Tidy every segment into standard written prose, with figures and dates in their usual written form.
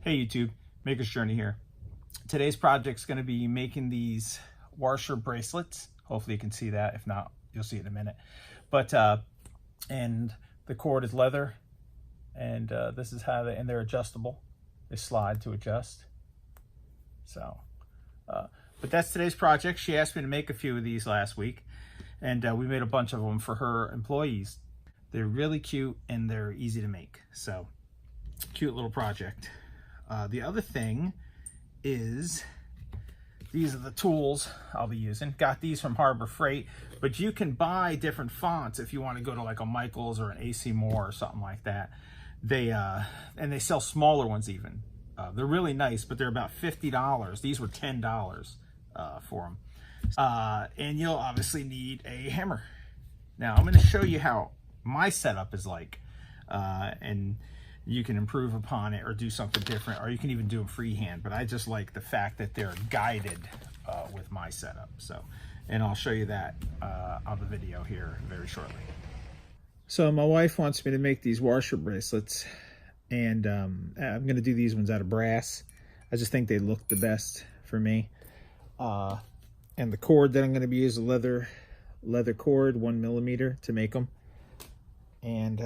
Hey YouTube, Maker's Journey here. Today's project is going to be making these washer bracelets. Hopefully you can see that. If not, you'll see it in a minute. But and the cord is leather, and this is how and they're adjustable. They slide to adjust. So, but that's today's project. She asked me to make a few of these last week, and we made a bunch of them for her employees. They're really cute and they're easy to make. So, cute little project. The other thing is, these are the tools I'll be using. Got these from Harbor Freight, but you can buy different fonts if you want to go to like a Michaels or an AC Moore or something like that. And they sell smaller ones even. They're really nice, but they're about $50. These were $10 for them. And you'll obviously need a hammer. Now I'm going to show you how my setup is like, and you can improve upon it or do something different, or you can even do them freehand. But I just like the fact that they're guided with my setup. So, and I'll show you that on the video here very shortly. So my wife wants me to make these washer bracelets, and I'm going to do these ones out of brass. I just think they look the best for me. And the cord that I'm going to be using, leather cord, 1 millimeter to make them. And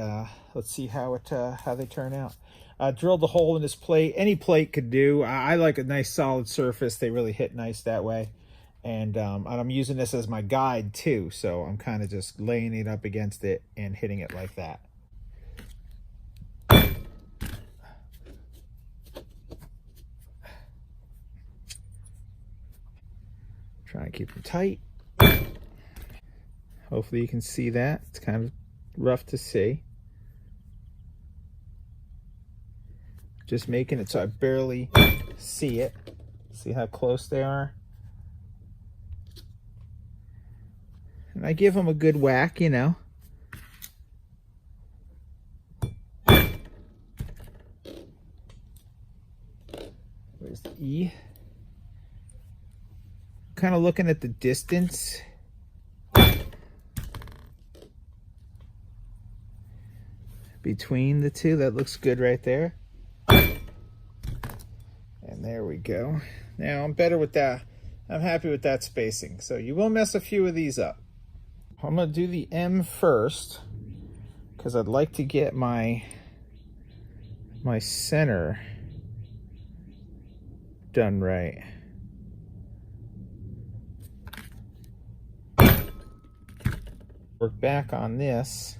let's see how they turn out. Drilled the hole in this plate. Any plate could do. I like a nice solid surface. They really hit nice that way. And I'm using this as my guide too. So I'm kind of just laying it up against it and hitting it like that. Try and keep them tight. Hopefully you can see that. It's kind of rough to see. Just making it so I barely see it. See how close they are? And I give them a good whack, you know. Where's the E? Kind of looking at the distance. Between the two, that looks good right there. And there we go. Now I'm better with that. I'm happy with that spacing. So you will mess a few of these up. I'm gonna do the M first because I'd like to get my center done right. Work back on this.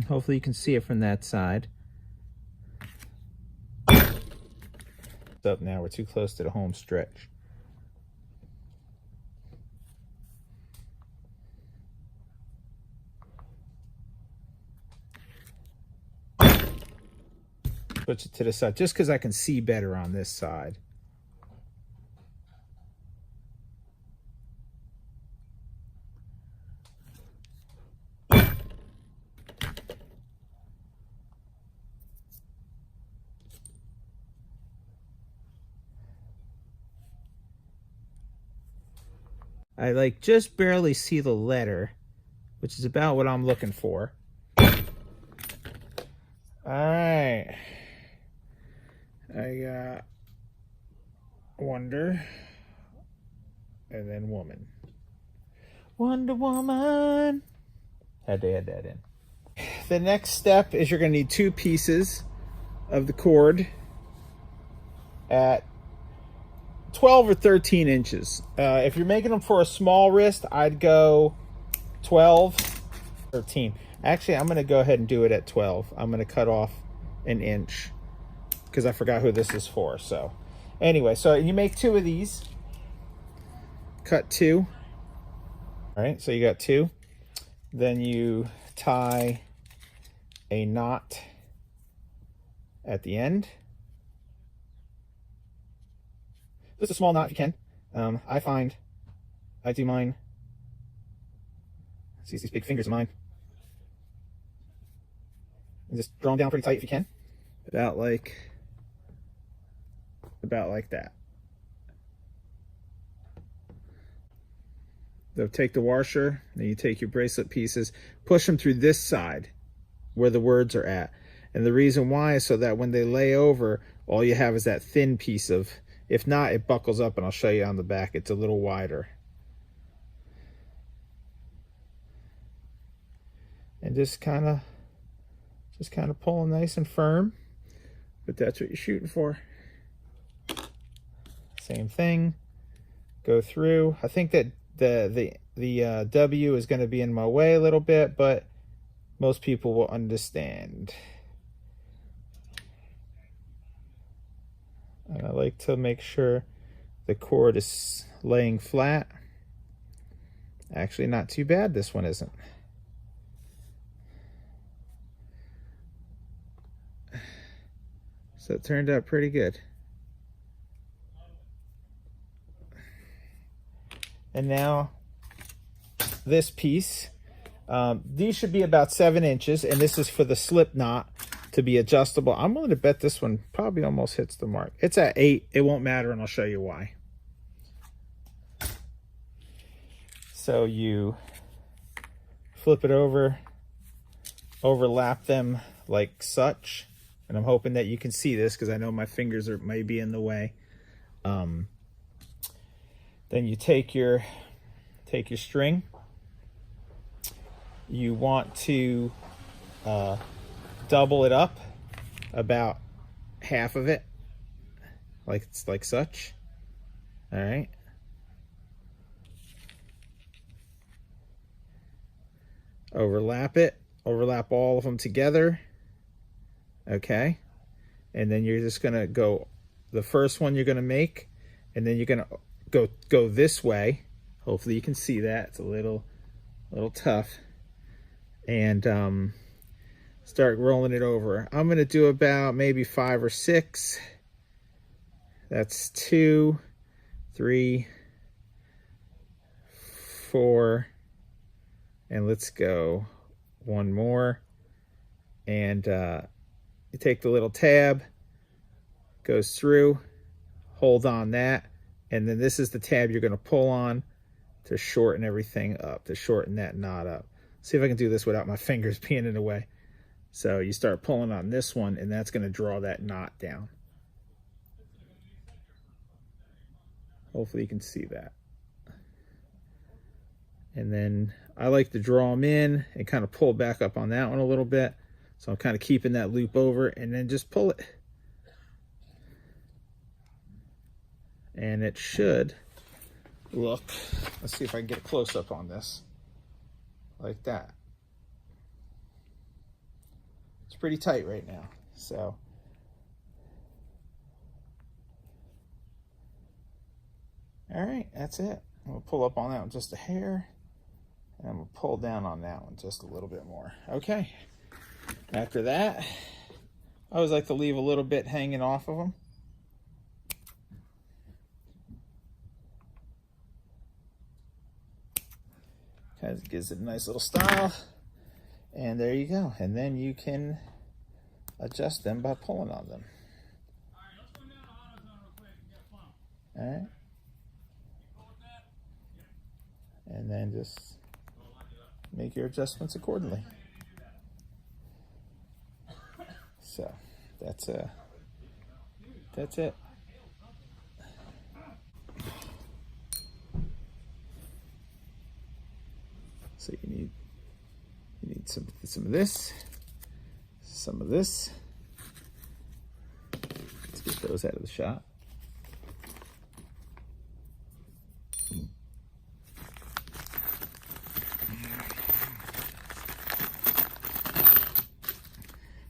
Hopefully you can see it from that side. It's up now, we're too close to the home stretch. Switch it to the side, just because I can see better on this side. I like just barely see the letter, which is about what I'm looking for. All right. I got Wonder and then Woman. Wonder Woman. Had to add that in. The next step is you're going to need 2 pieces of the cord at 12 or 13 inches. If you're making them for a small wrist, I'd go 12, 13. Actually, I'm going to go ahead and do it at 12. I'm going to cut off an inch because I forgot who this is for. So anyway, so you make 2 of these. Cut 2. All right, so you got 2. Then you tie a knot at the end. Just a small knot if you can. I do mine. See these big fingers of mine. And just draw them down pretty tight if you can. About like that. So take the washer, then you take your bracelet pieces, push them through this side. where the words are at. And the reason why is so that when they lay over, all you have is that thin piece of, if not, it buckles up, and I'll show you on the back. It's a little wider. And just kind of pull them nice and firm, but that's what you're shooting for. Same thing, go through. I think that the W is going to be in my way a little bit, but most people will understand. And I like to make sure the cord is laying flat. Actually, not too bad, this one isn't. So it turned out pretty good. And now this piece, these should be about 7 inches, and this is for the slip knot to be adjustable. I'm willing to bet this one probably almost hits the mark. It's at 8. It won't matter, and I'll show you why. So you flip it over, overlap them like such, and I'm hoping that you can see this because I know my fingers are maybe in the way. Then you take your string. You want to double it up about half of it, like such. All right. Overlap it. Overlap all of them together. Okay. And then you're just gonna go. The first one you're gonna make, and then you're gonna go this way. Hopefully you can see that. It's a little tough. And start rolling it over. I'm gonna do about maybe 5 or 6. That's 2, 3, 4, and let's go one more. And you take the little tab, goes through, hold on that, and then this is the tab you're going to pull on to shorten everything up, to shorten that knot up. See if I can do this without my fingers being in the way. So you start pulling on this one, and that's going to draw that knot down. Hopefully you can see that. And then I like to draw them in and kind of pull back up on that one a little bit. So I'm kind of keeping that loop over, and then just pull it. And it should look, let's see if I can get a close up on this, like that. It's pretty tight right now, so. All right, that's it. I'm gonna pull up on that one just a hair, and I'm gonna pull down on that one just a little bit more. Okay, after that, I always like to leave a little bit hanging off of them. Kind of gives it a nice little style. And there you go. And then you can adjust them by pulling on them. All right. And then just make your adjustments accordingly. So that's it. So you need some of this, some of this. Let's get those out of the shot.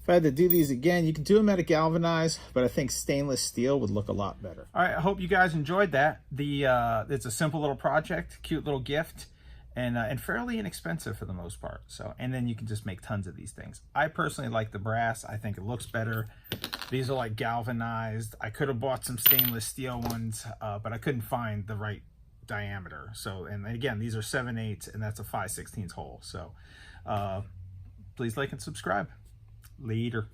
If I had to do these again, you can do them out of galvanized, but I think stainless steel would look a lot better. All right, I hope you guys enjoyed that. It's a simple little project, cute little gift, and fairly inexpensive for the most part. So, and then you can just make tons of these things. I personally like the brass. I think it looks better. These are like galvanized. I could have bought some stainless steel ones, but I couldn't find the right diameter. So, and again, these are 7/8, and that's a 5/16 hole. So, please like and subscribe. Later.